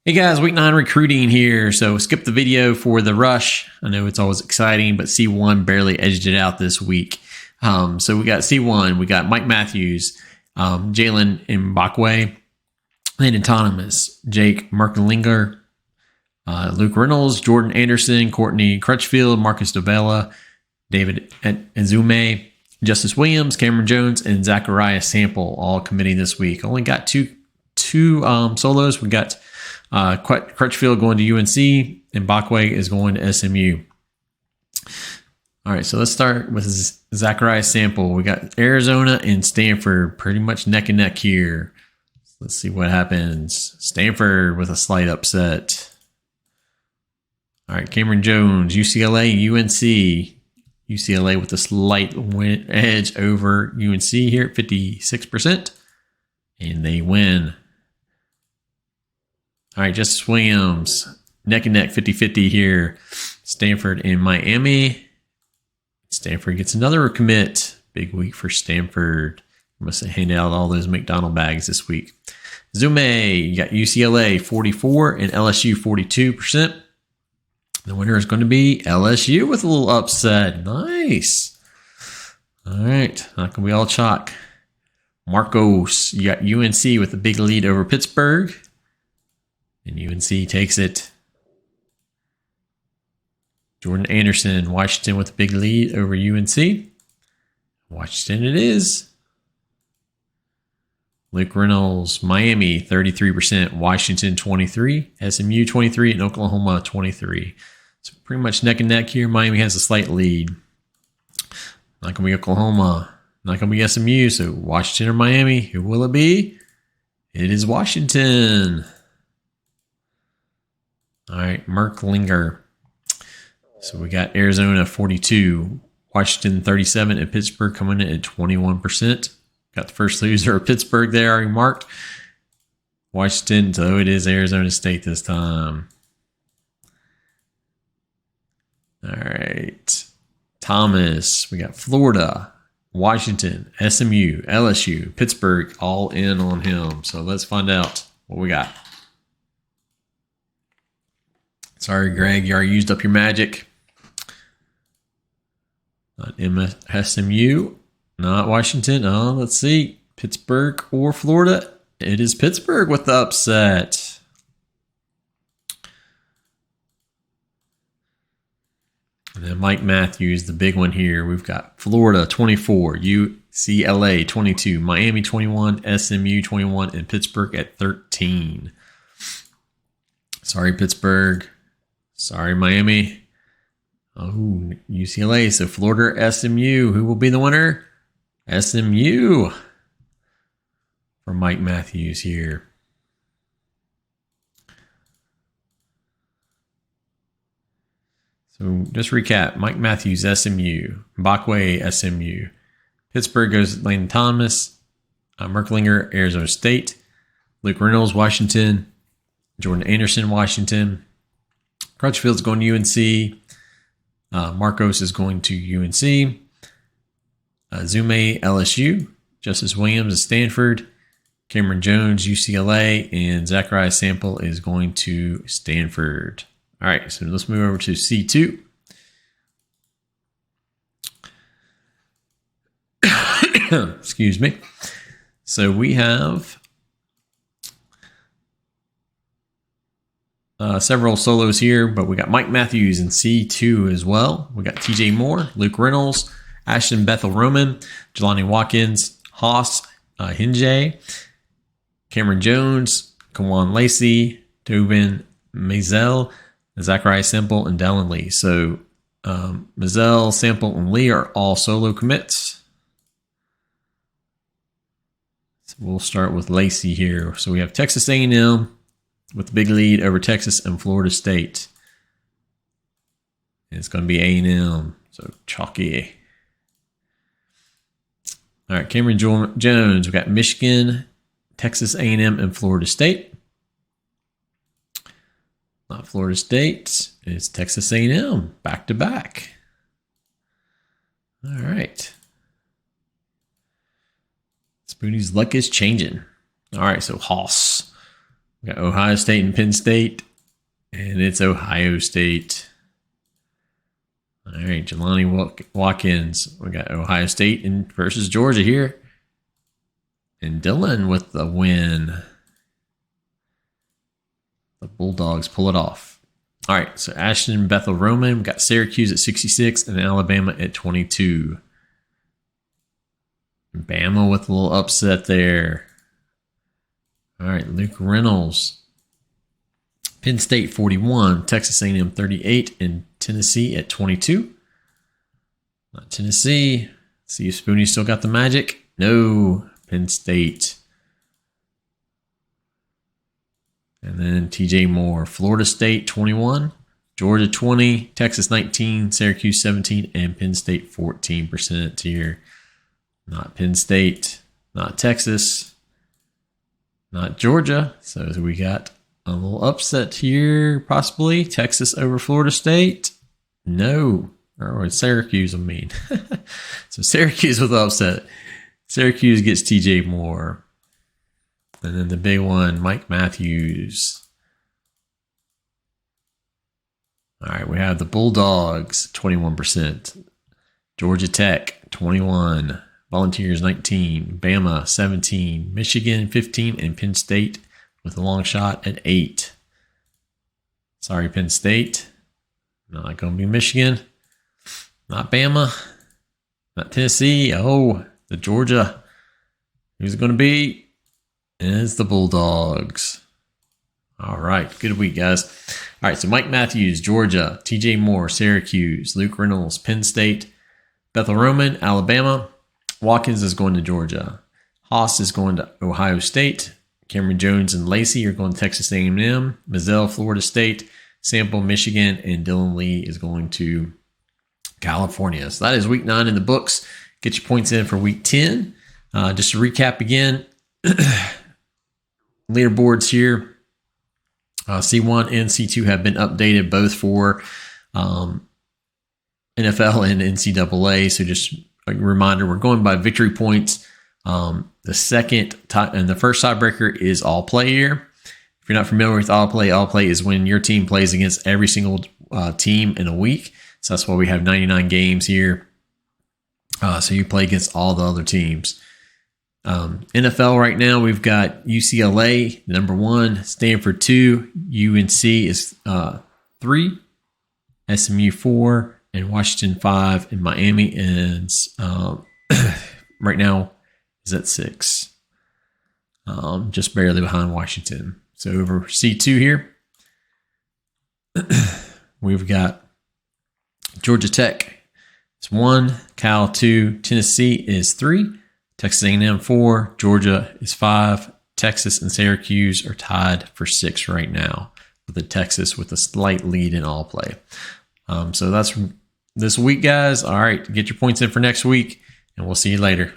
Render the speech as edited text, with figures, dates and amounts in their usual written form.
Hey guys, week 9 recruiting here. So skip the video for the rush. I know it's always exciting, but C1 barely edged it out this week. So we got C1, we got Mike Matthews, Jalen Mbakwe, Landon Thomas, Jake Merklinger, Luke Reynolds, Jordan Anderson, Courtney Crutchfield, Marcus Davella, David Ezume, Justice Williams, Cameron Jones, and Zachariah Sample all committing this week. Only got two solos. We got Crutchfield going to UNC, and Mbakwe is going to SMU. All right, so let's start with Zachariah Sample. We got Arizona and Stanford pretty much neck and neck here. Let's see what happens. Stanford with a slight upset. All right, Cameron Jones, UCLA, UNC. UCLA with a slight edge over UNC here at 56%. And they win. All right, Justice Williams, neck and neck, 50-50 here. Stanford and Miami. Stanford gets another commit. Big week for Stanford. Must have handed out all those McDonald bags this week. Zume, you got UCLA 44 and LSU 42%. The winner is going to be LSU with a little upset. Nice. All right, not going to be all chalk. Marcos, you got UNC with a big lead over Pittsburgh. And UNC takes it. Jordan Anderson, Washington with a big lead over UNC. Washington it is. Luke Reynolds, Miami 33%, Washington 23, SMU 23, and Oklahoma 23. So pretty much neck and neck here. Miami has a slight lead. Not going to be Oklahoma. Not going to be SMU. So Washington or Miami. Who will it be? It is Washington. All right, Merklinger. So we got Arizona 42, Washington 37, and Pittsburgh coming in at 21%. Got the first loser of Pittsburgh there already marked. Washington, so it is Arizona State this time. All right. Thomas, we got Florida, Washington, SMU, LSU, Pittsburgh, all in on him. So let's find out what we got. Sorry, Greg, you already used up your magic. Not SMU, not Washington. Oh, let's see. Pittsburgh or Florida. It is Pittsburgh with the upset. And then Mike Matthews, the big one here. We've got Florida 24, UCLA 22, Miami 21, SMU 21, and Pittsburgh at 13. Sorry, Pittsburgh. Sorry, Miami. Oh, UCLA. So Florida, SMU. Who will be the winner? SMU. For Mike Matthews here. So just recap. Mike Matthews, SMU. Mbakwe, SMU. Pittsburgh goes Landon Thomas. Merklinger, Arizona State. Luke Reynolds, Washington. Jordan Anderson, Washington. Crutchfield's going to UNC. Marcos is going to UNC. Zume, LSU. Justice Williams is Stanford. Cameron Jones, UCLA. And Zachariah Sample is going to Stanford. All right, so let's move over to C2. Excuse me. So we have several solos here, but we got Mike Matthews in C2 as well. We got TJ Moore, Luke Reynolds, Ashton Bethel Roman, Jelani Watkins, Haas, Hinge, Cameron Jones, Kawan Lacey, Tobin Mazel, Zachariah Sample, and Dallin Lee. So Mazel, Sample, and Lee are all solo commits. So we'll start with Lacey here. So we have Texas A&M with the big lead over Texas and Florida State. And it's going to be A&M, so chalky. All right, Cameron Jones. We got Michigan, Texas A&M, and Florida State. Not Florida State. It's Texas A&M, back to back. All right. Spoonie's luck is changing. All right, so Haas. We got Ohio State and Penn State, and it's Ohio State. All right, Jelani Watkins. We got Ohio State versus Georgia here. And Dylan with the win. The Bulldogs pull it off. All right, so Ashton Bethel Roman. We got Syracuse at 66 and Alabama at 22. Bama with a little upset there. All right, Luke Reynolds. Penn State 41, Texas A&M 38, and Tennessee at 22. Not Tennessee. See if Spoonie still got the magic. No, Penn State. And then TJ Moore, Florida State 21, Georgia 20, Texas 19, Syracuse 17, and Penn State 14% here. Not Penn State, not Texas, not Georgia. So we got a little upset here, possibly. Texas over Florida State. No. Or Syracuse, I mean. So Syracuse with the upset. Syracuse gets TJ Moore. And then the big one, Mike Matthews. All right, we have the Bulldogs, 21%. Georgia Tech, 21. Volunteers, 19. Bama, 17. Michigan, 15. And Penn State with a long shot at 8. Sorry, Penn State. Not going to be Michigan. Not Bama. Not Tennessee. Oh, the Georgia. Who's it going to be? It's the Bulldogs. All right. Good week, guys. All right. So Mike Matthews, Georgia. TJ Moore, Syracuse. Luke Reynolds, Penn State. Bethel Roman, Alabama. Watkins is going to Georgia. Haas is going to Ohio State. Cameron Jones and Lacey are going to Texas A&M. Mizell, Florida State. Sample, Michigan. And Dylan Lee is going to California. So that is week 9 in the books. Get your points in for week 10. Just to recap again, leaderboards here. C1 and C2 have been updated both for NFL and NCAA. So just a reminder, we're going by victory points. The first tiebreaker is all play here. If you're not familiar with all play is when your team plays against every single team in a week. So that's why we have 99 games here. So you play against all the other teams. NFL right now, we've got UCLA, number 1, Stanford 2, UNC is 3, SMU 4, and Washington 5, and Miami is right now is at 6. Just barely behind Washington. So over C2 here, we've got Georgia Tech is 1, Cal 2, Tennessee is 3, Texas A&M 4, Georgia is 5, Texas and Syracuse are tied for 6 right now, with the Texas with a slight lead in all play. So that's this week, guys. All right, get your points in for next week, and we'll see you later.